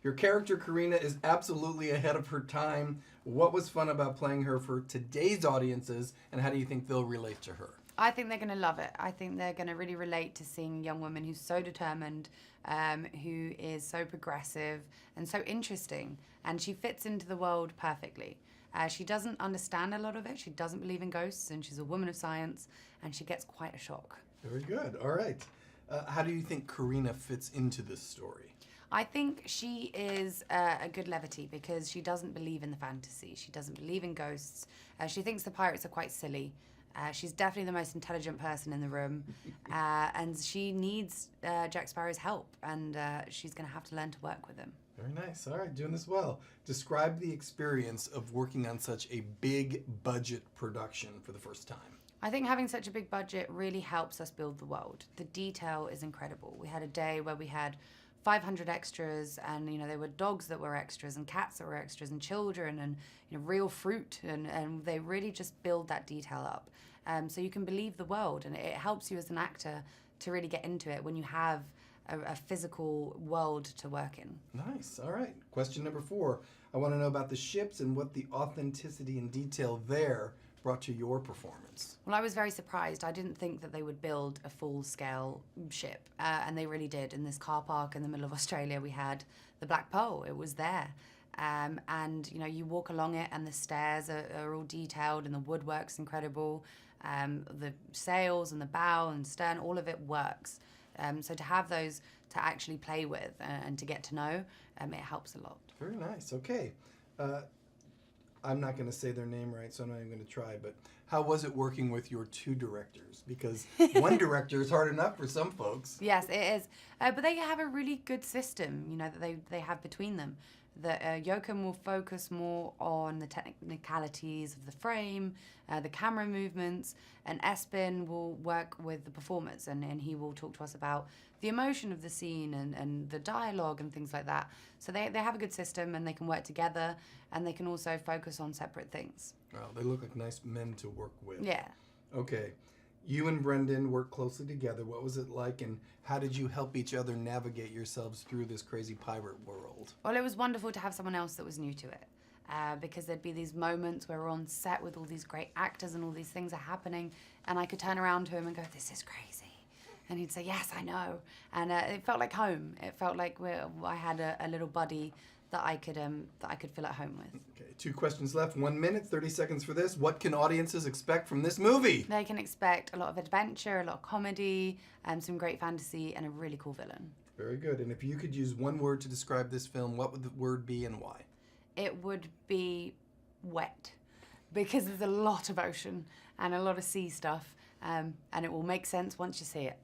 Your character, Carina, is absolutely ahead of her time. What was fun about playing her for today's audiences, and how do you think they'll relate to her? I think they're going to love it. I think they're going to really relate to seeing a young woman who's so determined, who is so progressive and so interesting, and she fits into the world perfectly. She doesn't understand a lot of it. She doesn't believe in ghosts, and she's a woman of science, and she gets quite a shock. Very good. All right. How do you think Carina fits into this story? I think she is a good levity because she doesn't believe in the fantasy. She doesn't believe in ghosts. She thinks the pirates are quite silly. She's definitely the most intelligent person in the room. And she needs Jack Sparrow's help. And she's going to have to learn to work with him. Very nice. All right, doing this well. Describe the experience of working on such a big budget production for the first time. I think having such a big budget really helps us build the world. The detail is incredible. We had a day where we had 500 extras, and there were dogs that were extras and cats that were extras and children and real fruit, and they really just build that detail up, so you can believe the world, and it helps you as an actor to really get into it when you have a physical world to work in. Nice. All right. Question number 4. I want to know about the ships and what the authenticity and detail there brought to your performance. Well, I was very surprised. I didn't think that they would build a full-scale ship, and they really did. In this car park in the middle of Australia, we had the Black Pearl. It was there. And you walk along it, and the stairs are all detailed, and the woodwork's incredible. The sails and the bow and stern, all of it works. So to have those to actually play with and to get to know, it helps a lot. Very nice. Okay. I'm not going to say their name right, so I'm not even going to try, but how was it working with your 2 directors? Because one director is hard enough for some folks. Yes, it is. But they have a really good system, that they have between them. That Joachim will focus more on the technicalities of the frame, the camera movements, and Espen will work with the performers, and he will talk to us about the emotion of the scene and the dialogue and things like that. So they have a good system, and they can work together, and they can also focus on separate things. Well, they look like nice men to work with. Yeah. Okay. You and Brenton work closely together. What was it like, and how did you help each other navigate yourselves through this crazy pirate world? Well, it was wonderful to have someone else that was new to it, because there'd be these moments where we're on set with all these great actors and all these things are happening, and I could turn around to him and go, "This is crazy." And he'd say, "Yes, I know." And it felt like home. It felt like I had a little buddy that I could feel at home with. Okay, 2 questions left. 1 minute, 30 seconds for this. What can audiences expect from this movie? They can expect a lot of adventure, a lot of comedy, some great fantasy, and a really cool villain. Very good. And if you could use one word to describe this film, what would the word be and why? It would be wet, because there's a lot of ocean and a lot of sea stuff, and it will make sense once you see it.